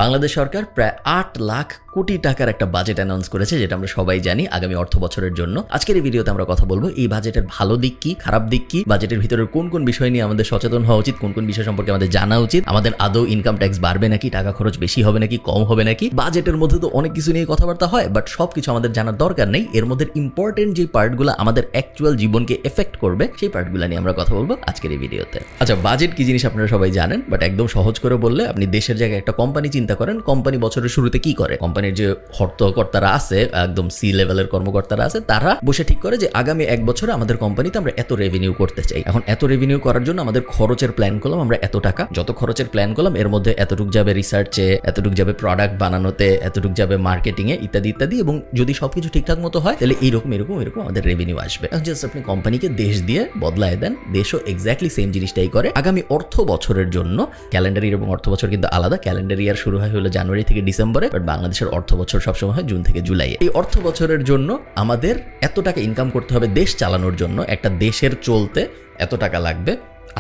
বাংলাদেশ সরকার প্রায় ৮ লাখ কোটি টাকার একটা বাজেট অ্যানাউন্স করেছে, যেটা আমরা সবাই জানি আগামী অর্থ বছরের জন্য। আজকের এই ভিডিওতে আমরা কথা বলবো এই বাজেটের ভালো দিক কি, খারাপ দিক কি, বাজেটের ভিতরে কোন কোন বিষয় নিয়ে আমাদের সচেতন হওয়া উচিত, কোন কোন বিষয় সম্পর্কে আমাদের জানা উচিত, আমাদের আদৌ ইনকাম ট্যাক্স বাড়বে নাকি, টাকা খরচ বেশি হবে নাকি, কম হবে নাকি। বাজেটের মধ্যে তো অনেক কিছু নিয়ে কথাবার্তা হয়, বাট সবকিছু আমাদের জানার দরকার নেই। এর মধ্যে ইম্পর্টেন্ট যে পার্টগুলো আমাদের অ্যাকচুয়াল জীবনকে এফেক্ট করবে সেই পার্টগুলো নিয়ে আমরা কথা বলবো আজকের এই ভিডিওতে। আচ্ছা, বাজেট কি জিনিস আপনারা সবাই জানেন, বাট একদম সহজ করে বললে আপনি দেশের জায়গায় একটা কোম্পানি চিন্তা করেন। কোম্পানি বছরের শুরুতে কি করে? কোম্পানির যে কর্তারা আছে, একদম সি লেভেলের কর্মকর্তারা আছে, তারা বসে ঠিক করে যে আগামী এক বছরে আমাদের কোম্পানিতে আমরা এত রেভিনিউ করতে চাই। এখন এত রেভিনিউ করার জন্য আমাদের খরচের প্ল্যান করলাম আমরা এত টাকা। যত খরচের প্ল্যান করলাম এর মধ্যে এতটুক যাবে রিসার্চে, এতটুক যাবে প্রোডাক্ট বানানোতে, এতটুক যাবে মার্কেটিং এ, ইত্যাদি ইত্যাদি। এবং যদি সবকিছু ঠিকঠাক মতো হয় তাহলে এরকম আমাদের রেভিনিউ আসবে। এখন জাস্ট আপনি কোম্পানিকে দেশ দিয়ে বদলায় দেন, দেশও এক্স্যাক্টলি সেম জিনিসটাই করে। আগামী অর্থ বছরের জন্য ক্যালেন্ডার ইয়ার এবং অর্থ বছর কিন্তু আলাদা। ক্যালেন্ডার ইয়ার শুরু হয় হলো জানুয়ারি থেকে ডিসেম্বরে, বাট বাংলাদেশের অর্থ বছর সবসময় হয় জুন থেকে জুলাই। এই অর্থ বছরের জন্য আমাদের এত টাকা ইনকাম করতে হবে দেশ চালানোর জন্য। একটা দেশের চলতে এত টাকা লাগবে,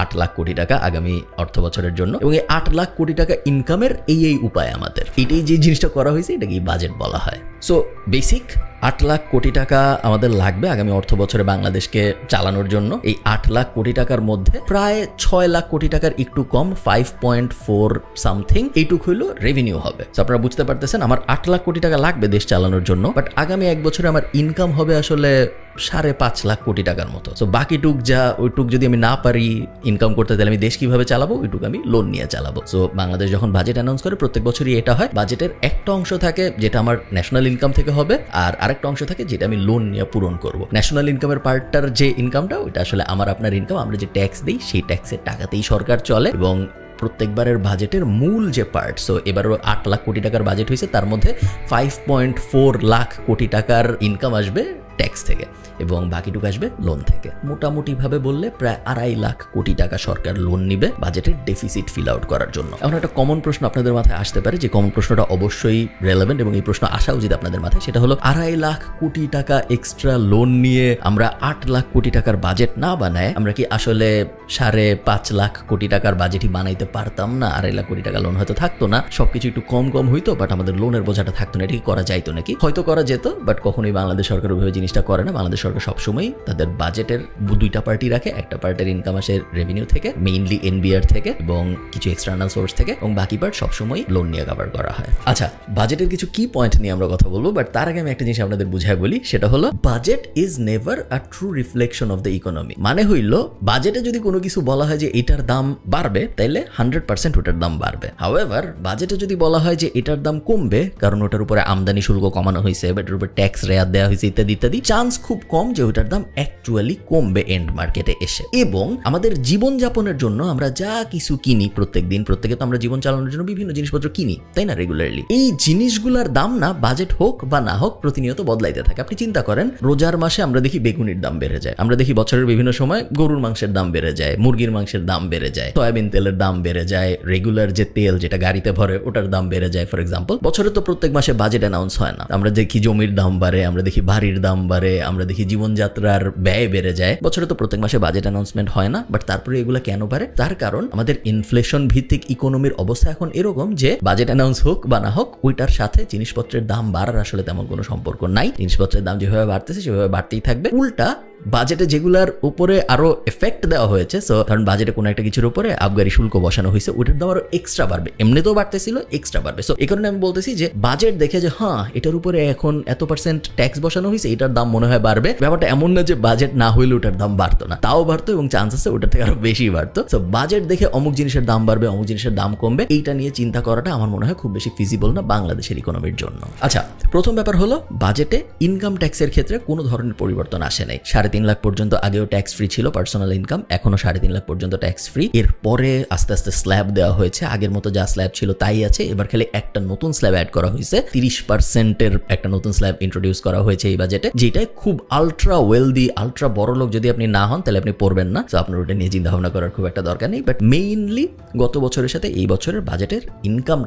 ৮ লাখ কোটি টাকা আগামী অর্থ বছরের জন্য। এবং এই ৮ লাখ কোটি টাকা ইনকামের এই উপায় আমাদের, এটাই যে জিনিসটা করা হয়েছে এটাকে বাজেট বলা হয়। সো বেসিক ৮ লাখ কোটি টাকা আমাদের লাগবে আগামী অর্থ বছরে বাংলাদেশকে চালানোর জন্য। এই ৮ লাখ কোটি টাকার মধ্যে প্রায় ৬ লাখ কোটি টাকার একটু কম, 5.4 সামথিং এইটুক হইলো রেভিনিউ হবে। তো আপনারা বুঝতে পারতেছেন আমার ৮ লাখ কোটি টাকা লাগবে দেশ চালানোর জন্য, বাট আগামী এক বছরে আমার ইনকাম হবে আসলে ৫.৫ লাখ কোটি টাকার মতো। সো বাকিটুক ওইটুক যদি আমি না পারি ইনকাম করতে, তাহলে আমি দেশ কিভাবে চালাবো? ওইটুকু আমি লোন নিয়ে চালাবো। সো বাংলাদেশ যখন বাজেট অ্যানাউন্স করে প্রত্যেক বছরই এটা হয়। বাজেটের একটা অংশ থাকে যেটা আমার ন্যাশনাল ইনকাম থেকে হবে, আর আরেকটা অংশ থাকে যেটা আমি লোন নিয়ে পূরণ করব। ন্যাশনাল ইনকামের পার্টটার যে ইনকামটা, ওইটা আসলে আমার আপনার ইনকাম, আমরা যে ট্যাক্স দিই সেই ট্যাক্সের টাকাতেই সরকার চলে। এবং প্রত্যেকবারের বাজেটের মূল যে পার্ট, সো এবারও ৮ লাখ কোটি টাকার বাজেট হয়েছে, তার মধ্যে 5.4 লাখ কোটি টাকার ইনকাম আসবে ট্যাক্স থেকে এবং বাকিটুকু আসবে লোন থেকে। মোটামুটি ভাবে বললে প্রায় ২.৫ লাখ কোটি টাকা সরকার লোন নিবে বাজেটের ডেফিসিট ফিল আউট করার জন্য। এখন একটা কমন প্রশ্ন আপনাদের মাথায় আসতে পারে, যে কমন প্রশ্নটা অবশ্যই রেলেভেন্ট এবং এই প্রশ্ন আসা উচিত আপনাদের মাথায়, সেটা হলো ২.৫ লাখ কোটি টাকা এক্সট্রা লোন নিয়ে আমরা ৮ লাখ কোটি টাকার বাজেট না বানায় আমরা কি আসলে ৫.৫ লাখ কোটি টাকার বাজেটই বানাইতে পারতাম না? ২.৫ লাখ কোটি টাকা লোন হয়তো থাকতো না, সবকিছু একটু কম হইতো, বাট আমাদের লোনের বোঝাটা থাকতো না। এটা কি করা যাইতো নাকি? হয়তো করা যেত, বাট কখনোই বাংলাদেশ সরকার ওইভাবে জিনিসটা করে না। বাংলাদেশ সরকার সবসময় তাদের বাজেটের দুইটা পার্টি রাখে। একটা পার্টের ইনকাম আসে রেভিনিউ থেকে, মেইনলি এনবিআর থেকে এবং কিছু এক্সটার্নাল সোর্স থেকে, এবং বাকি পার্ট সবসময় লোন নিয়ে কভার করা হয়। আচ্ছা, বাজেটের কিছু কি পয়েন্ট নিয়ে আমরা কথা বলবো, বাট তার আগে আমি একটা জিনিস আপনাদের বুঝাই বলি, সেটা হলো budget is never a true reflection of the economy. মানে হইল বাজেটে যদি কোনো কিছু বলা হয় যে এটার দাম বাড়বে, তাইলে 100% ওটার দাম বাড়বে। হাউএভার বাজেটে যদি বলা হয় যে এটার দাম কমবে, কারণ ওটার উপরে আমদানি শুল্ক কমানো হয়েছে, এটার উপরে ট্যাক্স রেয়াত দেওয়া হয়েছে, ইত্যাদি ইত্যাদি, চান্স খুব কম যে ওইটার দাম অ্যাকচুয়ালি কমবে এন্ড মার্কেটে এসে। এবং আমাদের জীবনযাপনের জন্য আমরা যা কিছু কিনি প্রত্যেকে তো আমরা জীবন চালানোর জন্য বিভিন্ন জিনিসপত্র কিনি, তাই না, রেগুলারলি। এই জিনিসগুলোর দাম না বাজেট হোক বা না হোক প্রতিনিয়ত বদলাইতে থাকে। আপনি চিন্তা করেন, রোজার মাসে আমরা দেখি বেগুনির দাম বেড়ে যায়, আমরা দেখি বছরের বিভিন্ন সময় গরুর মাংসের দাম বেড়ে যায়, মুরগির মাংসের দাম বেড়ে যায়, সয়াবিন তেলের দাম বেড়ে যায়, রেগুলার যে তেল যেটা গাড়িতে ভরে ওটার দাম বেড়ে যায়। ফর এক্সাম্পল, বছরে তো প্রত্যেক মাসে বাজেট অ্যানাউন্স হয় না। আমরা দেখি জমির দাম বাড়ে, আমরা দেখি বাড়ির দাম বাড়ে, আমরা দেখি জীবনযাত্রার ব্যয় বেড়ে যায়। বছরে তো প্রত্যেক মাসে বাজেট অ্যানাউন্সমেন্ট হয় না, বাট তারপরে এগুলো কেন বাড়ে? তার কারণ আমাদের ইনফ্লেশন ভিত্তিক ইকোনমির অবস্থা এখন এরকম যে বাজেট অ্যানাউন্স হোক বা না হোক, ওইটার সাথে জিনিসপত্রের দাম বাড়ার আসলে তেমন কোনো সম্পর্ক নাই। জিনিসপত্রের দাম যেভাবে বাড়তেছে সেভাবে বাড়তেই থাকবে। উল্টা বাজেটে যেগুলার উপরে আরো এফেক্ট দেওয়া হয়েছে, সো কারণ বাজেটে কোনো একটা কিছুর উপরে আবগারি শুল্ক বসানো হয়েছে, ওইটার দাম আরো এক্সট্রা বাড়বে, এমনিতেও বাড়তেছিল, এক্সট্রা বাড়বে। সো এই কারণে আমি বলতেছি যে বাজেট দেখে যে হ্যাঁ এটার উপরে এখন এত % ট্যাক্স বসানো হয়েছে, এটার দাম মনে হয় বাড়বে। ব্যাপারটা এমন না যে বাজেট না হইলে ওটার দাম বাড়তো না, তাও বাড়তো এবং চান্স আছে ওটার থেকে আরো বেশি বাড়তো। সো বাজেট দেখে অমুক জিনিসের দাম বাড়বে, অমুক জিনিসের দাম কমবে, এইটা নিয়ে চিন্তা করাটা আমার মনে হয় খুব বেশি ফিজিবল না বাংলাদেশের ইকোনমির জন্য। আচ্ছা, প্রথম ব্যাপার হলো বাজেটে ইনকাম ট্যাক্সের ক্ষেত্রে কোনো ধরনের পরিবর্তন আসে নাই। 3.5 লাখ পর্যন্ত আগেও ট্যাক্স ফ্রি ছিল পার্সোনাল ইনকাম, এখনো 3.5 লাখ পর্যন্ত ট্যাক্স ফ্রি। এরপরে আস্তে আস্তে স্ল্যাব দেওয়া হয়েছে, আগের মতো যা স্ল্যাব ছিল তাই আছে। এবার খালি একটা নতুন স্ল্যাব অ্যাড করা হয়েছে, 30% একটা নতুন স্ল্যাব ইন্ট্রোডিউস করা হয়েছে এই বাজেটে, যেটাই খুব আলট্রা ওয়েলদি, আলট্রা বড় লোক যদি আপনি না হন তাহলে আপনি পড়বেন না। তো আপনার ওটা নিয়ে চিন্তা ভাবনা করার খুব একটা দরকার নেই। বাট মেইনলি গত বছরের সাথে এই বছরের বাজেটের ইনকাম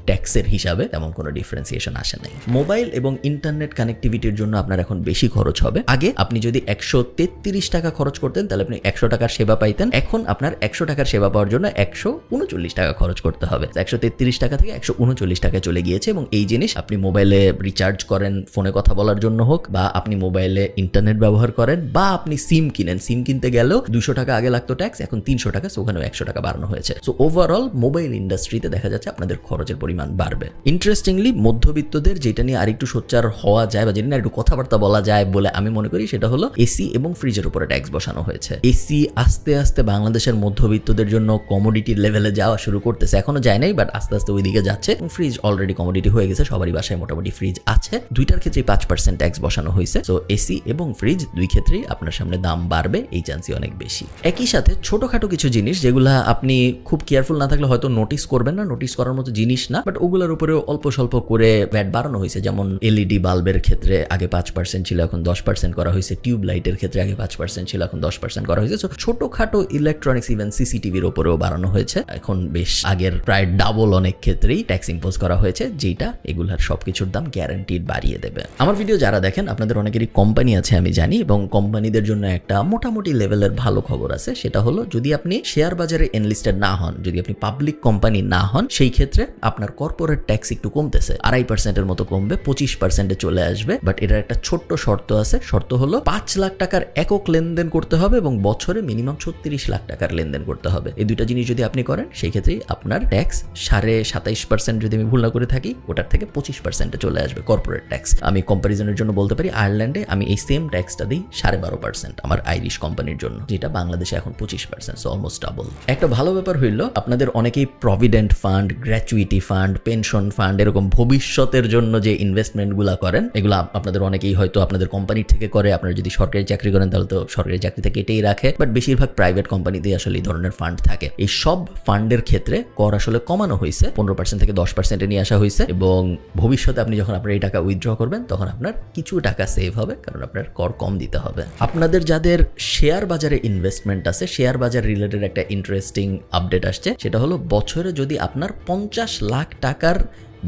ট্যাক্সের হিসাবে তেমন কোনো ডিফারেন্সিয়েশন আসে নাই। মোবাইল এবং ইন্টারনেট কানেক্টিভিটির জন্য আপনার এখন বেশি খরচ হবে। আগে আপনি যদি 133 টাকা খরচ করতেন তাহলে আপনি 100 টাকার সেবা পাইতেন। এখন আপনার 100 টাকার সেবা পাওয়ার জন্য 139 টাকা খরচ করতে হবে। 133 টাকা থেকে 139 টাকায় চলে গিয়েছে এবং এই জিনিস আপনি মোবাইলে রিচার্জ করেন ফোনে কথা বলার জন্য হোক, বা আপনি মোবাইলে ইন্টারনেট ব্যবহার করেন, বা আপনি সিম কিনেন, সিম কিনতে গেলেও 200 টাকা আগে লাগতো ট্যাক্স, এখন 300 টাকা, ওখানেও 100 টাকা বাড়ানো হয়েছে। সো ওভারঅল মোবাইল ইন্ডাস্ট্রিতে দেখা যাচ্ছে আপনাদের খরচের পরিমাণ বাড়বে। ইন্টারেস্টিংলি মধ্যবিত্তদের যেটা নিয়ে আরেকটু সোচ্চার হওয়া যায় বা যেটা নিয়ে একটু কথাবার্তা বলা যায় বলে আমি মনে করি সেটা হলো এসি এবং ফ্রিজের উপরে ট্যাক্স বসানো হয়েছে। এসি আস্তে আস্তে বাংলাদেশের মধ্যবিত্তদের জন্য কমোডিটি লেভেলে যাওয়া শুরু করতেছে, এখনো যায় নাই বাট আস্তে আস্তে ওই দিকে যাচ্ছে। ফ্রিজ অলরেডি কমোডিটি হয়ে গেছে, সবারই বাসায় মোটামুটি ফ্রিজ আছে। দুইটার ক্ষেত্রেই 5% ট্যাক্স বসানো হয়েছে। সো এসি এবং ফ্রিজ দুই ক্ষেত্রেই আপনার সামনে দাম বাড়বে, এই চান্সই অনেক বেশি। একই সাথে ছোটখাটো কিছু জিনিস যেগুলা আপনি খুব কেয়ারফুল না থাকলে হয়তো নোটিস করবেন না, নোটিস করার মতো জিনিস না, বাট ওগুলোর উপরে অল্প স্বল্প করে ভ্যাট বাড়ানো হয়েছে। যেমন এলইডি বাল্বের ক্ষেত্রে আগে 5% ছিল, এখন 10% করা হয়েছে। টিউব লাইটের ক্ষেত্রে আগে 5% ছিল, এখন 10% করা হয়েছে। ছোটখাটো ইলেকট্রনিক্স ইভেন সিসিটিভির উপরেও বাড়ানো হয়েছে। এখন বেশ আগের প্রায় ডাবল অনেক ক্ষেত্রেই ট্যাক্স ইম্পোজ করা হয়েছে, যেটা এগুলার সবকিছুর দাম গ্যারান্টিড বাড়িয়ে দেবে। আমার ভিডিও যারা দেখেন আপনাদের অনেকেরই কোম্পানি আছে আমি জানি, এবং কোম্পানিদের জন্য একটা মোটামুটি লেভেলের ভালো খবর আছে। সেটা হলো যদি আপনি শেয়ার বাজারে এনলিস্টেড না হন, যদি আপনি পাবলিক কোম্পানি না হন, সেই ক্ষেত্রে আপনার কর্পোরেট ট্যাক্স একটু কমতেছে, 2.5% মতো কমবে, 25% চলে আসবে। বাট এটার একটা ছোট্ট শর্ত আছে। শর্ত হলো 5 লাখ টাকার একক লেনদেন করতে হবে এবং বছরে মিনিমাম 36 লাখ টাকার লেনদেন করতে হবে। এই দুইটা জিনিস যদি আপনি করেন সেই ক্ষেত্রে আপনার ট্যাক্স 27.5% যদি আমি ভুল না করে থাকি, ওটার থেকে 25% চলে আসবে কর্পোরেট ট্যাক্স। আমি কম্পারিজনের জন্য বলতে পারি আয়ারল্যান্ডে আমি এই সেম ট্যাক্সটা দিই 12.5% আমার আইরিশ কোম্পানির জন্য, যেটা বাংলাদেশে এখন 25%, সো অলমোস্ট ডাবল। একটা ভালো ব্যাপার হইলো আপনাদের অনেকেই provident fund, gratuity fund, pension fund, এরকম ভবিষ্যতের জন্য যে ইনভেস্টমেন্টগুলো করেন, এগুলো আপনাদের অনেকেই হয়তো আপনাদের কোম্পানির থেকে করে। আপনারা যদি সরকারি চাকরি করেন তাহলে তো সরকারি চাকরি থেকে এটাই রাখে, বাট বেশিরভাগ প্রাইভেট কোম্পানিতে আসলে এই ধরনের ফান্ড থাকে। এই সব ফান্ডের ক্ষেত্রে কর আসলে কমানো হয়েছে, 15% থেকে 10% নিয়ে আসা হয়েছে, এবং ভবিষ্যতে আপনি যখন আপনার এই টাকা উইথড্র করবেন তখন আপনার কিছু টাকা সেভ হবে, কারণ আপনার কর কম দিতে হবে। আপনাদের যাদের শেয়ার বাজারে ইনভেস্টমেন্ট আছে, শেয়ার বাজার রিলেটেড একটা ইন্টারেস্টিং আপডেট আসছে। সেটা হলো বছরে যদি আপনার 50 লাখ টাকার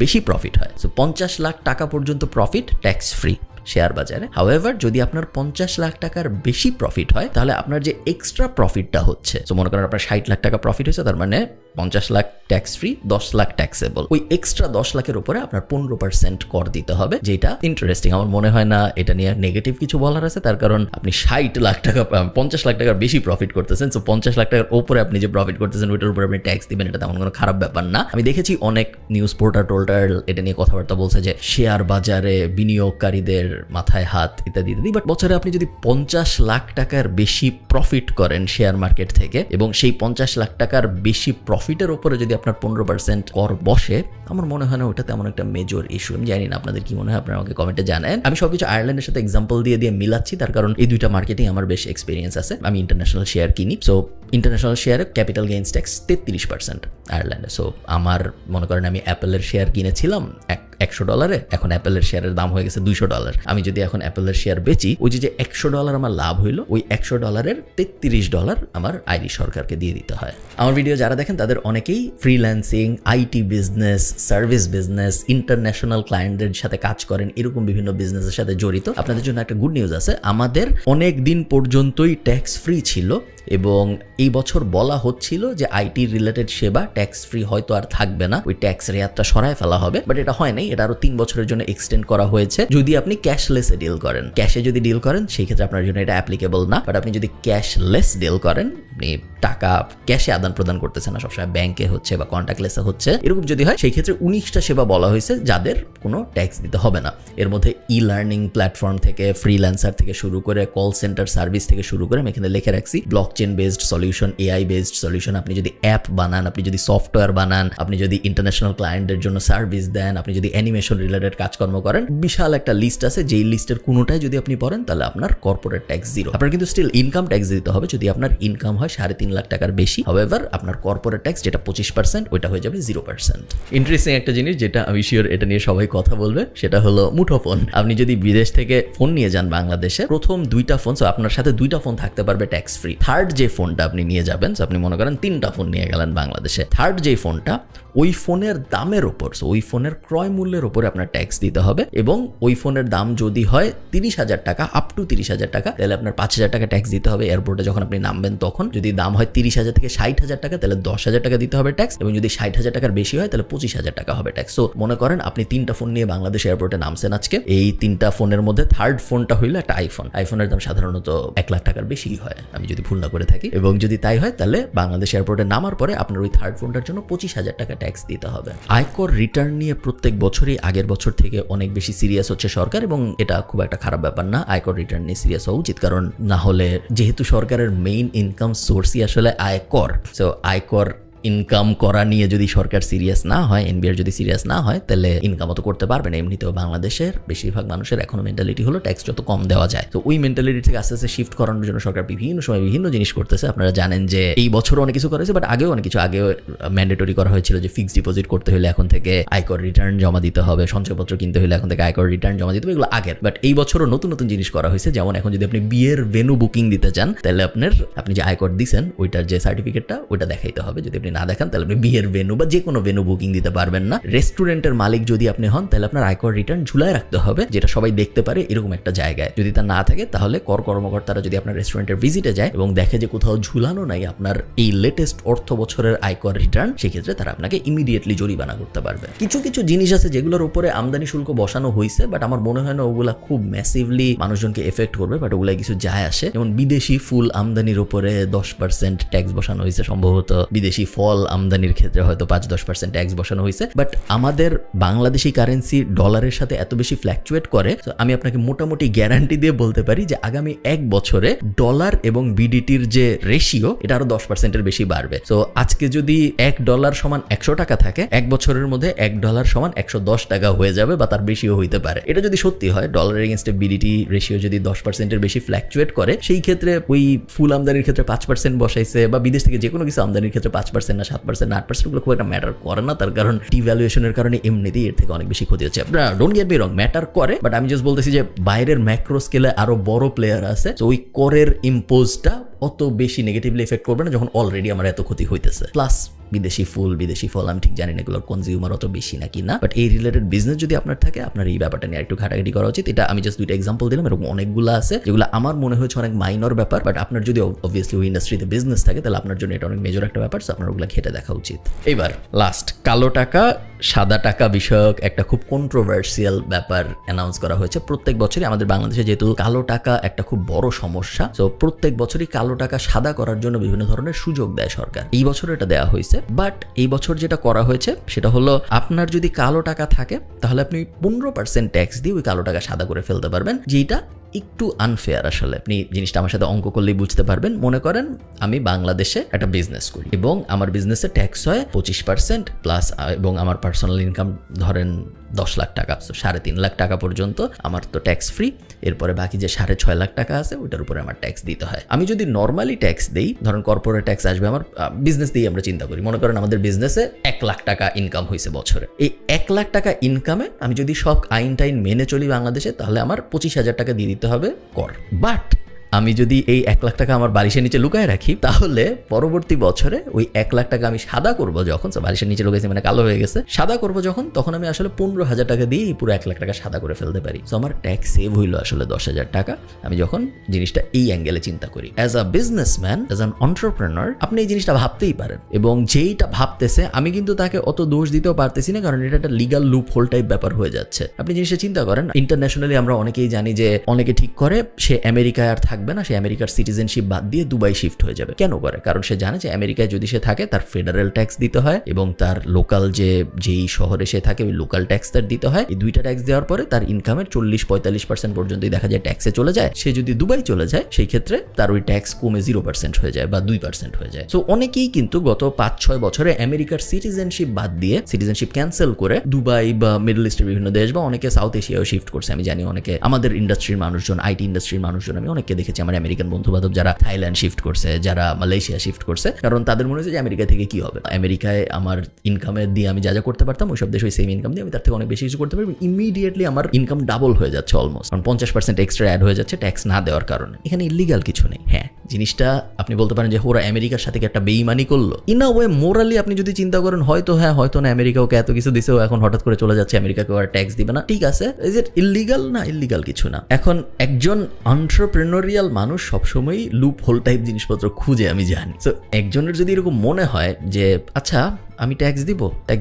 বেশি প্রফিট হয়, সো 50 লাখ টাকা পর্যন্ত প্রফিট ট্যাক্স ফ্রি শেয়ার বাজারে। হাউএভার যদি আপনার 50 লাখ টাকার বেশি প্রফিট হয় তাহলে আপনার যে এক্সট্রা প্রফিটটা হচ্ছে, তো মনে করেন আপনার 60 লাখ টাকা প্রফিট হয়েছে, তার মানে 50 lakh tax free, 10 lakh taxable. ওই এক্সট্রা 10 লাখের উপরে আপনার 15% কর দিতে হবে, যেটা ইন্টারেস্টিং। আমার মনে হয় না এটা নিয়ে নেগেটিভ কিছু বলার আছে, তার কারণ আপনি 60 লাখ টাকা 50 লাখ টাকার বেশি প্রফিট করতেছেন, সো 50 লাখ টাকার উপরে আপনি যে প্রফিট করতেছেন ওইটার উপরে আপনি ট্যাক্স দিবেন, এটা তেমন কোনো খারাপ ব্যাপার না। আমি দেখেছি অনেক নিউজ পোর্টাল টোল্টার এটা নিয়ে কথাবার্তা বলছে যে শেয়ার বাজারে বিনিয়োগকারীদের মাথায় হাত ইত্যাদি ইত্যাদি, বাট বছরে আপনি যদি 50 লাখ টাকার বেশি প্রফিট করেন শেয়ার মার্কেট থেকে, এবং সেই 50 লাখ টাকার বেশি প্রফিটের উপরে যদি আপনার 15% কর বসে, আমার মনে হয় না ওটা তেমন একটা মেজর ইস্যু। আমি জানি না আপনাদের কি মনে হয়, আপনারা আমাকে কমেন্টে জানান। আমি সবকিছু আয়ারল্যান্ডের সাথে এক্সাম্পল দিয়ে মিলাচ্ছি, তার কারণ এই দুইটা মার্কেটিং আমার বেশ এক্সপিরিয়েন্স আছে। আমি ইন্টারন্যাশনাল শেয়ার কিনি, সো ইন্টারন্যাশনাল শেয়ারে ক্যাপিটাল গেইনস ট্যাক্স 33% আয়ারল্যান্ডে। সো আমার মনে করেন আমি অ্যাপেলের শেয়ার কিনেছিলাম $100, এখন অ্যাপেলের শেয়ারের দাম হয়ে গেছে $200। আমি যদি এখন অ্যাপেলের শেয়ার বেচি, ওই যে $100 আমার লাভ হইলো, ওই $100 $33 আমার আইরিশ সরকারকে দিয়ে দিতে হয়। আমার ভিডিও যারা দেখেন তাদের অনেকেই freelancing, IT business, service business, international ক্লায়েন্টদের সাথে কাজ করেন, এরকম বিভিন্ন বিজনেসের সাথে জড়িত। আপনাদের জন্য একটা গুড নিউজ আছে, আমাদের অনেক দিন পর্যন্তই ট্যাক্স ফ্রি ছিল, এবং এই বছর বলা হচ্ছিল যে আইটি রিলেটেড সেবা ট্যাক্স ফ্রি হয়তো আর থাকবে না, ওই ট্যাক্স রেয়াতটা সরায় ফেলা হবে, বাট এটা হয় নাই। এটা আরো 3 বছরের জন্য এক্সটেন্ড করা হয়েছে যদি আপনি ক্যাশলেসে ডিল করেন। ক্যাশে যদি ডিল করেন সেই ক্ষেত্রে আপনার জন্য এটা অ্যাপ্লিকেবল না, বাট আপনি যদি ক্যাশলেস ডিল করেন, আপনি টাকা ক্যাশে আদান প্রদান করতেছেন না, সবসময় ব্যাংকে হচ্ছে বা কন্ট্যাক্টলেসে হচ্ছে, এরকম যদি হয় সেই ক্ষেত্রে 19টা সেবা বলা হয়েছে যাদের কোনো ট্যাক্স দিতে হবে না। এর মধ্যে ই লার্নিং প্ল্যাটফর্ম থেকে, ফ্রিল্যান্সার থেকে শুরু করে, কল সেন্টার সার্ভিস থেকে শুরু করে, আমি এখানে লিখে রাখছি blockchain based solution, AI based solution. আপনি যদি অ্যাপ বানান, আপনি যদি সফটওয়্যার বানান, আপনি যদি ইন্টারন্যাশনাল ক্লায়েন্টদের জন্য সার্ভিস দেন, আপনি যদি অ্যানিমেশন রিলেটেড কাজকর্ম করেন, বিশাল একটা লিস্ট আছে। যেই লিস্টের কোনোটাই যদি আপনি পড়েন তাহলে আপনার কর্পোরেট ট্যাক্স জিরো। আপনার কিন্তু স্টিল ইনকাম ট্যাক্স দিতে হবে যদি আপনার ইনকাম হয় 3.5 লাখ টাকার বেশি। হাউএভার আপনার কর্পোরেট ট্যাক্স যেটা 25%, ওইটা হয়ে যাবে 0%। ইন্টারেস্টিং একটা জিনিস যেটা আমি শিওর এটা নিয়ে সবাই কথা বলবে, সেটা হলো মুঠোফোন। আপনি যদি বিদেশ থেকে ফোন নিয়ে যান বাংলাদেশে, প্রথম 2টা ফোন, সো আপনার সাথে 2টা ফোন থাকতে পারবে ট্যাক্স ফ্রি। থার্ড যে ফোনটা আপনি নিয়ে যাবেন, সো আপনি মনে করেন 3টা ফোন নিয়ে গেলেন বাংলাদেশে, থার্ড যে ফোনটা, ওই ফোনের দামের ওপর, সো ওই ফোনের ক্রয় মূল্য মূল্যের উপরে আপনার ট্যাক্স দিতে হবে এবং ওই ফোনের দাম যদি হয় 30,000 টাকা আপ টু 30,000 টাকা তাহলে আপনার 5,000 টাকা ট্যাক্স দিতে হবে এয়ারপোর্টে যখন আপনি নামবেন তখন। যদি দাম হয় 30,000 থেকে 60,000 টাকা তাহলে 10,000 টাকা দিতে হবে ট্যাক্স এবং যদি 60,000 টাকার বেশি হয় তাহলে 25,000 টাকা হবে ট্যাক্স। সো মনে করেন আপনি 3টা ফোন নিয়ে বাংলাদেশ এয়ারপোর্টে নামছেন আজকে, এই 3টা ফোনের মধ্যে থার্ড ফোনটা হইলো একটা আইফোনের দাম সাধারণত 1 লাখ টাকার বেশি হয় আমি যদি ভুল না করে থাকি, এবং যদি তাই হয় তাহলে বাংলাদেশ এয়ারপোর্টে নামার পরে আপনার ওই থার্ড ফোনটার জন্য 25,000 টাকা ট্যাক্স দিতে হবে। আয়কর রিটার্ন নিয়ে প্রত্যেক বছরই আগের বছর থেকে অনেক বেশি সিরিয়াস হচ্ছে সরকার এবং এটা খুব একটা খারাপ ব্যাপার না। আয়কর রিটার্ন নিয়ে সিরিয়াস হওয়া উচিত, কারণ না হলে যেহেতু সরকারের মেইন ইনকাম সোর্সই আসলে আয়কর, সো আয়কর ইনকাম করা নিয়ে যদি সরকার সিরিয়াস না হয়, এনবিআর যদি সিরিয়াস না হয় তাহলে ইনকামও তো করতে পারবে না। এমনিতেও বাংলাদেশের বেশিরভাগ মানুষের এখনো মেন্টালিটি হলো ট্যাক্স যত কম দেওয়া যায়, তো ওই মেন্টালিটি থেকে আস্তে আস্তে শিফট করানোর জন্য সরকার বিভিন্ন সময় বিভিন্ন জিনিস করতেছে। আপনারা জানেন যে এই বছরও অনেক কিছু করেছে, বাট আগেও অনেক কিছু আগেও ম্যান্ডেটরি করা হয়েছিল যে ফিক্সড ডিপোজিট করতে হলে এখন থেকে আয়কর রিটার্ন জমা দিতে হবে, সঞ্চয়পত্র কিনতে হলে এখন থেকে আয়কর রিটার্ন জমা দিতে হবে, এগুলো আগের। বাট এই বছরও নতুন নতুন জিনিস করা হয়েছে, যেমন এখন যদি আপনি বিয়ের ভেন্যু বুকিং দিতে চান তাহলে আপনি যে আয়কর দিচ্ছেন ওইটার যে সার্টিফিকেটটা ওইটা দেখাইতে হবে। যদি আপনি না দেখান তাহলে আপনি বিয়ের ভেন্যু বা যে কোনো ভেন্যু বুকিং দিতে পারবেন না। রেস্টুরেন্টের মালিক যদি আপনি হন তাহলে আপনার আয়কর রিটার্ন ঝুলায় রাখতে হবে, যেটা সবাই দেখতে পারে এরকম একটা জায়গায়। যদি তা না থাকে তাহলে কর কর্মকর্তারা যদি আপনার রেস্টুরেন্টের ভিজিটে যায় এবং দেখে যে কোথাও ঝুলানো নাই আপনার এই লেটেস্ট অর্থ বছরের আয়কর রিটার্ন, সেক্ষেত্রে তারা আপনাকে ইমিডিয়েটলি জরিমানা করতে পারবে। কিছু কিছু জিনিস আছে যেগুলোর উপরে আমদানি শুল্ক বসানো হয়েছে, বাট আমার মনে হয় না ওগুলা খুব ম্যাসিভলি মানুষজনকে এফেক্ট করবে, বাট ওগুলা কিছু যায় আসে। যেমন বিদেশি ফুল আমদানির উপরে 10% ট্যাক্স বসানো হয়েছে, সম্ভবত বিদেশি ফল আমদানির ক্ষেত্রে হয়তো 5-10% ট্যাক্স বসানো হয়েছে। বাট আমাদের বাংলাদেশি কারেন্সি ডলারের সাথে এত বেশি ফ্ল্যাকচুয়েট করে, তো আমি আপনাকে মোটামুটি গ্যারান্টি দিয়ে বলতে পারি যে আগামী 1 বছরে ডলার এবং বিডিটির যে রেশিও এটা আরো 10%-এর বেশি বাড়বে। তো আজকে যদি $1 সমান 100 টাকা থাকে, 1 বছরের মধ্যে $1 সমান 110 টাকা হয়ে যাবে বা তার বেশিও হইতে পারে। এটা যদি সত্যি হয়, ডলার এগেইনস্টে বিডিটি রেশিও যদি 10%-এর বেশি ফ্ল্যাকচুয়েট করে, সেই ক্ষেত্রে ওই ফুল আমদানির ক্ষেত্রে 5% বসাইছে বা বিদেশ থেকে যে কোনো কিছু আমদানির ক্ষেত্রে 5% না 7% না 8% গুলো খুব একটা ম্যাটার করে না, তার কারণ ডিভ্যালুয়েশনের কারণে এমনিতেই এর থেকে অনেক বেশি ক্ষতি হচ্ছে। আপনারা don't get me wrong, matter করে, বাট আমি জাস্ট বলতেছি যে বাইরের ম্যাক্রো স্কেলে আরো বড় প্লেয়ার আছে, তো ওই করের ইম্পোজটা অত বেশি নেগেটিভলি এফেক্ট করবে না যখন অলরেডি আমার এত ক্ষতি হইতেছে। প্লাস বিদেশি ফল আমি ঠিক জানি না এগুলোর কনজিউমার অত বেশি নাকি না, বাট এই রিলেটেড বিজনেস যদি আপনার থাকে আপনার এই ব্যাপারটা নিয়ে একটু ঘাটাঘাটি করা উচিত। এটা আমি জাস্ট 2টা এক্সাম্পল দিলাম, এরকম অনেকগুলো আছে যেগুলো আমার মনে হয়েছে অনেক মাইনর ব্যাপার, বাট আপনার যদি অবভিয়াসলি ওই ইন্ডাস্ট্রিতে বিজনেস থাকে তাহলে আপনার জন্য এটা অনেক মেজর একটা ব্যাপার, আপনার ওগুলো ঘেটে দেখা উচিত। এবার লাস্ট, কালো টাকা সাদা টাকা বিষয়ক একটা খুব কন্ট্রোভার্সিয়াল ব্যাপার অ্যানাউন্স করা হয়েছে। প্রত্যেক বছরই আমাদের বাংলাদেশে যেহেতু কালো টাকা একটা খুব বড় সমস্যা, তো প্রত্যেক বছরই কালো টাকা সাদা করার জন্য বিভিন্ন ধরনের সুযোগ দেয় সরকার। এই বছর এটা দেওয়া হয়েছে, বাট এই বছর যেটা করা হয়েছে সেটা হলো আপনার যদি কালো টাকা থাকে তাহলে আপনি 15% ট্যাক্স দিয়ে ওই কালো টাকা সাদা করে ফেলতে পারবেন, যেটা একটু আনফেয়ার। আসলে আপনি জিনিসটা আমার সাথে অঙ্ক করলেই বুঝতে পারবেন। মনে করেন আমি বাংলাদেশে একটা বিজনেস করি এবং আমার বিজনেসে ট্যাক্স হয় 25% প্লাস, এবং আমার পার্সোনাল ইনকাম ধরেন 10 লাখ টাকা, 3.5 লাখ টাকা পর্যন্ত আমার তো ট্যাক্স ফ্রি। এরপরে বাকি যে 6.5 লাখ টাকা আছে ওইটার উপরে আমার ট্যাক্স দিতে হয়। আমি যদি নর্মালি ট্যাক্স দেই, ধরেন কর্পোরেট ট্যাক্স আসবে আমার বিজনেস দিয়ে, আমরা চিন্তা করি মনে করেন আমাদের বিজনেসে 1 লাখ টাকা ইনকাম হয়েছে বছরে। এই 1 লাখ টাকা ইনকামে আমি যদি সব আইন টাইন মেনে চলি বাংলাদেশে, তাহলে আমার 25,000 টাকা দিয়ে দিতে হবে কর। বাট আমি যদি এই 1 লাখ টাকা আমার বালিশের নিচে লুকায় রাখি, তাহলে পরবর্তী বছরে ওই 1 লাখ টাকা আমি সাদা করব যখন, বালিশের নিচে লুকাইছি মানে কালো হয়ে গেছে, সাদা করব যখন, তখন আমি আসলে 15,000 টাকা দিয়ে পুরো 1 লাখ টাকা সাদা করে ফেলতে পারি। তো আমার ট্যাক্স সেভ হইলো আসলে 10,000 টাকা, আমি যখন জিনিসটা এই অ্যাঙ্গেলে চিন্তা করি। As a businessman, as an entrepreneur, আপনি এই জিনিসটা ভাবতেই পারেন, এবং যেইটা ভাবতেছে আমি কিন্তু তাকে অত দোষ দিতেও পারতেছি না, কারণ এটা একটা লিগাল লুপ হোল টাইপ ব্যাপার হয়ে যাচ্ছে। আপনি জিনিসটা চিন্তা করেন, ইন্টারন্যাশনালি আমরা অনেকেই জানি যে অনেকে ঠিক করে সে আমেরিকায় আর থাকবে না, সে আমেরিকার সিটিজেনশিপ বাদ দিয়ে দুবাই শিফট হয়ে যাবে। কেন করে? কারণ সে জানে যে আমেরিকায় যদি সে থাকে তার ফেডারেল ট্যাক্স দিতে হয় এবং তার লোকাল যেই শহরে সে থাকে ওই লোকাল ট্যাক্স তার দিতে হয়। এই দুইটা ট্যাক্স দেওয়ার পরে তার ইনকামের 40-45% পর্যন্তই দেখা যায় ট্যাক্সে চলে যায়। সে যদি দুবাই চলে যায় সেই ক্ষেত্রে তার ওই ট্যাক্স কমে 0% হয়ে যায় বা 2% হয়ে যায়। সো অনেকেই কিন্তু গত 5-6 বছরে আমেরিকার সিটিজেনশিপ বাদ দিয়ে, সিটিজেনশিপ ক্যান্সেল করে দুবাই বা মিডল ইস্টের বিভিন্ন দেশ বা অনেকে সাউথ এশিয়াও শিফট করছে। আমি জানি অনেকে আমাদের ইন্ডাস্ট্রির মানুষজন, আইটি ইন্ডাস্ট্রির মানুষজন, আমি অনেককে দেখেছি আমার আমেরিকান বন্ধু বান্ধব যারা থাইল্যান্ড শিফট করছে, যারা মালয়েশিয়া শিফট করছে, কারণ তাদের মনে হচ্ছে যে আমেরিকা থেকে কি হবে, আমেরিকায় আমার ইনকামের দিয়ে আমি যা যা করতে পারতাম ওই সব দেশে ওই সেম ইনকাম দিয়ে আমি তার থেকে অনেক বেশি কিছু করতে পারি। ইমিডিয়েটলি আমার ইনকাম ডাবল হয়ে যাচ্ছে অলমোস্ট, কারণ 50% এক্সট্রা অ্যাড হয়ে যাচ্ছে ট্যাক্স না দেওয়ার কারণে। এখানে ইলিগাল কিছু নেই। হ্যাঁ, জিনিসটা আপনি বলতে পারেন যে ওরা আমেরিকার সাথে কি একটা বেইমানি করলো। ইন আ ওয়ে মোরালি আপনি যদি চিন্তা করেন হয়তো হ্যাঁ হয়তো না, আমেরিকা ওকে এত কিছু দিছে, এখন হঠাৎ করে চলে যাচ্ছে, আমেরিকাকে আর ট্যাক্স দিবে না, ঠিক আছে, ইজ ইট ইলিগাল? না, ইলিগাল কিছু না। এখন একজন এন্টারপ্রেনিউরিয়াল মানুষ সবসময়ই লুপ হোল টাইপ জিনিসপত্র খুঁজে, আমি জানি। তো একজনের যদি এরকম মনে হয় যে আচ্ছা আমি ট্যাক্স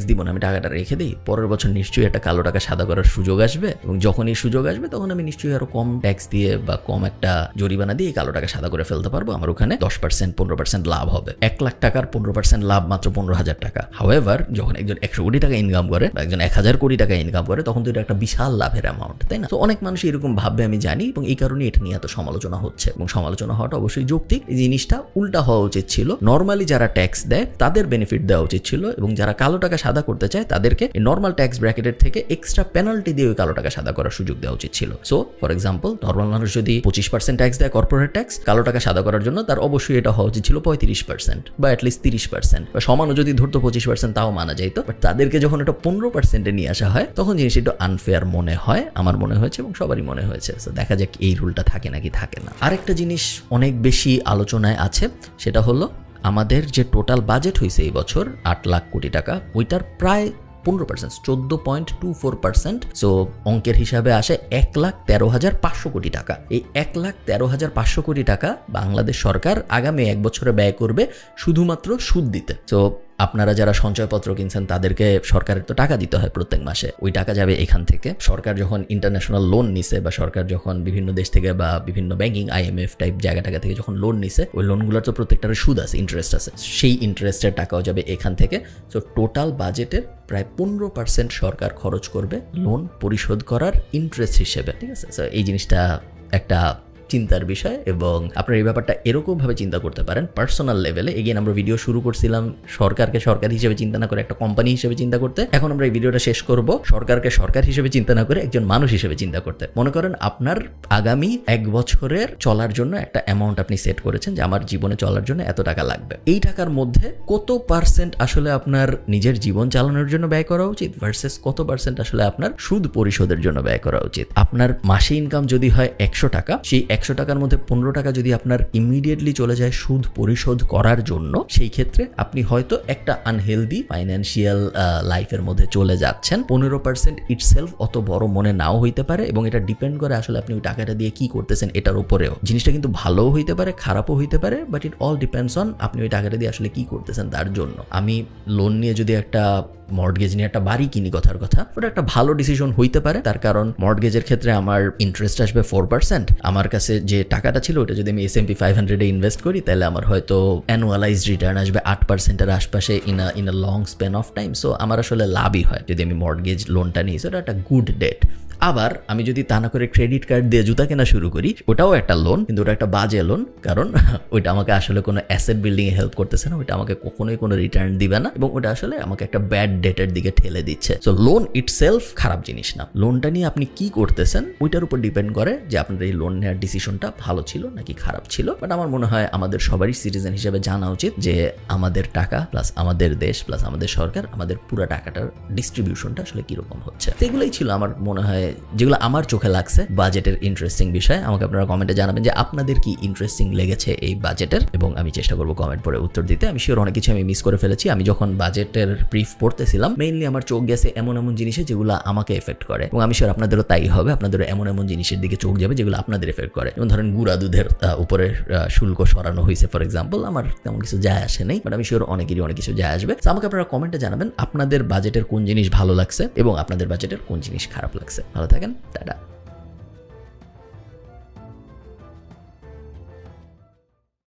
দিব না, আমি টাকাটা রেখে দিই, পরের বছর নিশ্চয়ই একটা কালো টাকা সাদা করার সুযোগ আসবে, এবং যখন এই সুযোগ আসবে তখন আমি নিশ্চয়ই আরো কম ট্যাক্স দিয়ে বা কম একটা জরিমানা দিয়ে কালো টাকা সাদা করে ফেলতে পারবো, আমার ওখানে 10% 15% লাভ হবে। 1 লাখ টাকার 15% লাভ মাত্র 15,000 টাকা। হাউএভার যখন একজন 100 কোটি টাকা ইনকাম করে বা একজন 1000 কোটি টাকা ইনকাম করে তখন তো এটা একটা বিশাল লাভের অ্যামাউন্ট, তাই না? তো অনেক মানুষ এরকম ভাববে, আমি জানি, এবং এই কারণে এটা নিয়ে এত সমালোচনা হচ্ছে, এবং সমালোচনা হওয়াটা অবশ্যই যৌক্তিক। এই জিনিসটা উল্টা হওয়া উচিত ছিল। নর্মালি যারা ট্যাক্স দেয় তাদের বেনিফিট দেওয়া উচিত ছিল, এবং যারা কালো টাকা সাদা করতে চায় তাদেরকে নর্মাল ট্যাক্স ব্র্যাকেটের থেকে এক্সট্রা পেনাল্টি দিয়ে ওই কালো টাকা সাদা করার সুযোগ দেওয়া উচিত ছিল। সো ফর এক্সাম্পল, নর্মাল মানুষ যদি 25% ট্যাক্স দেয় কর্পোরেট ট্যাক্স, কালো টাকা সাদা করার জন্য তার অবশ্যই এটা হওয়া উচিত ছিল 35% বা অ্যাটলিস্ট 30%, বা সমানও যদি ধরতো 25% তাও মানা যাইতো। বাট তাদেরকে যখন এটা 15% নিয়ে আসা হয় তখন জিনিস একটু আনফেয়ার মনে হয়, আমার মনে হয়েছে এবং সবারই মনে হয়েছে। তো দেখা যাক এই রুলটা থাকে নাকি থাকে না। আরেকটা জিনিস অনেক বেশি আলোচনায় আছে, সেটা হলো আমাদের যে টোটাল বাজেট হয়েছে এই বছর 8 লাখ কোটি টাকা, ওইটার প্রায় 15%, 14.24%। সো অঙ্কের হিসাবে আসে 1,13,500 কোটি টাকা। এই 1,13,500 কোটি টাকা বাংলাদেশ সরকার আগামী 1 বছরে ব্যয় করবে শুধুমাত্র সুদ দিতে। সো আপনারা যারা সঞ্চয়পত্র কিনছেন তাদেরকে সরকারের তো টাকা দিতে হয় প্রত্যেক মাসে, ওই টাকা যাবে এখান থেকে। সরকার যখন ইন্টারন্যাশনাল লোন নিছে বা সরকার যখন বিভিন্ন দেশ থেকে বা বিভিন্ন ব্যাংকিং IMF টাইপ জায়গা থেকে যখন লোন নিছে, ওই লোনগুলোর তো প্রত্যেকটার সুদ আছে, ইন্টারেস্ট আছে, সেই ইন্টারেস্টের টাকাও যাবে এখান থেকে। সো টোটাল বাজেটের প্রায় 15% সরকার খরচ করবে লোন পরিশোধ করার ইন্টারেস্ট হিসেবে, ঠিক আছে? সো এই জিনিসটা একটা চিন্তার বিষয়, এবং আপনারা এই ব্যাপারটা এরকম ভাবে চিন্তা করতে পারেন পার্সোনাল লেভেলে। এগেইন আমরা ভিডিও শুরু করছিলাম সরকারকে সরকার হিসেবে চিন্তা না করে একটা কোম্পানি হিসেবে চিন্তা করতে। এখন আমরা এই ভিডিওটা শেষ করব সরকারকে সরকার হিসেবে চিন্তা না করে একজন মানুষ হিসেবে চিন্তা করতে। মনে করেন আপনার আগামী 1 বছরের চলার জন্য একটা অ্যামাউন্ট আপনি সেট করেছেন যে আমার জীবনে চলার জন্য এত টাকা লাগবে। এই টাকার মধ্যে কত পার্সেন্ট আসলে আপনার নিজের জীবন চালানোর জন্য ব্যয় করা উচিত ভার্সেস কত পার্সেন্ট আসলে আপনার সুদ পরিশোধের জন্য ব্যয় করা উচিত। আপনার মাসে ইনকাম যদি হয় 100 টাকা, সেই 100 টাকার মধ্যে 15 টাকা যদি আপনার ইমিডিয়েটলি চলে যায় সুদ পরিশোধ করার জন্য, সেই ক্ষেত্রে আপনি হয়তো একটা আনহেলদি ফাইন্যান্সিয়াল লাইফের মধ্যে চলে যাচ্ছেন। 15% ইটসেলফ অত বড় মনে নাও হইতে পারে, এবং এটা ডিপেন্ড করে আসলে আপনি ওই টাকাটা দিয়ে কি করতেছেন এটার উপরেও। জিনিসটা কিন্তু ভালোও হইতে পারে, খারাপও হইতে পারে, but it all depends on আপনি ওই টাকাটা দিয়ে আসলে কি করতেছেন তার জন্য। আমি লোন নিয়ে যদি একটা মর্টগেজ নিয়ে একটা বাড়ি কিনি, কথার কথা, ওটা একটা ভালো ডিসিশন হইতে পারে, তার কারণ মর্টগেজের ক্ষেত্রে আমার ইন্টারেস্ট আসবে 4%। আমার কাছে যে টাকাটা ছিল ওটা যদি আমি S&P 500-এ ইনভেস্ট করি তাহলে আমার হয়তো অ্যানুয়ালাইজড রিটার্ন আসবে 8%-এর আশপাশে in a long span of time. So আমার আসলে লাভই হয় যদি আমি মর্টগেজ লোনটা নিই। সেটা একটা গুড ডেট। আবার আমি যদি তা না করে ক্রেডিট কার্ড দিয়ে জুতা কেনা শুরু করি, ওটাও একটা লোন, কিন্তু ওটা একটা বাজে লোন, কারণ ওইটা আমাকে আসলে কোনো অ্যাসেট বিল্ডিং এ হেল্প করতেছে না, ওইটা আমাকে কখনোই কোনো রিটার্ন দিবে না, এবং ওটা আসলে আমাকে একটা ব্যাড ডেটের দিকে ঠেলে দিচ্ছে। সো লোন ইটসেলফ খারাপ জিনিস না, লোনটা নিয়ে আপনি কি করতেছেন ওইটার উপর ডিপেন্ড করে যে আপনার এই লোন নেওয়ার ডিসিশনটা ভালো ছিল নাকি খারাপ ছিল। বাট আমার মনে হয় আমাদের সবারই সিটিজেন হিসেবে জানা উচিত যে আমাদের টাকা প্লাস আমাদের দেশ প্লাস আমাদের সরকার, আমাদের পুরো টাকাটার ডিস্ট্রিবিউশনটা আসলে কিরকম হচ্ছে। এগুলোই ছিল আমার মনে হয় যেগুলো আমার চোখে লাগছে বাজেটের ইন্টারেস্টিং বিষয়। আমাকে আপনারা কমেন্টে জানাবেন যে আপনাদের কি ইন্টারেস্টিং লেগেছে এই বাজেটের, এবং আমি চেষ্টা করবো কমেন্ট পরে উত্তর দিতে। আমি শিওর অনেক কিছু আমি মিস করে ফেলেছি। আমি যখন বাজেটের ব্রিফ পড়তেছিলাম মেইনলি আমার চোখ গেছে এমন জিনিসে যেগুলো আমাকে এফেক্ট করে, এবং আমি শিওর আপনাদেরও তাই হবে, আপনাদেরও এমন জিনিসের দিকে চোখ যাবে যেগুলো আপনাদের এফেক্ট করে। যেমন ধরেন গুঁড়া দুধের উপরে শুল্ক সরানো হয়েছে ফর এক্সাম্পল, আমার তেমন কিছু যায় আসে নেই, বাট আমি শিওর অনেকেরই অনেক কিছু যায় আসবে। আমাকে আপনারা কমেন্টে জানাবেন আপনাদের বাজেটের কোন জিনিস ভালো লাগছে এবং আপনাদের বাজেটের কোন জিনিস খারাপ লাগছে। ভালো থাকেন, টাটা।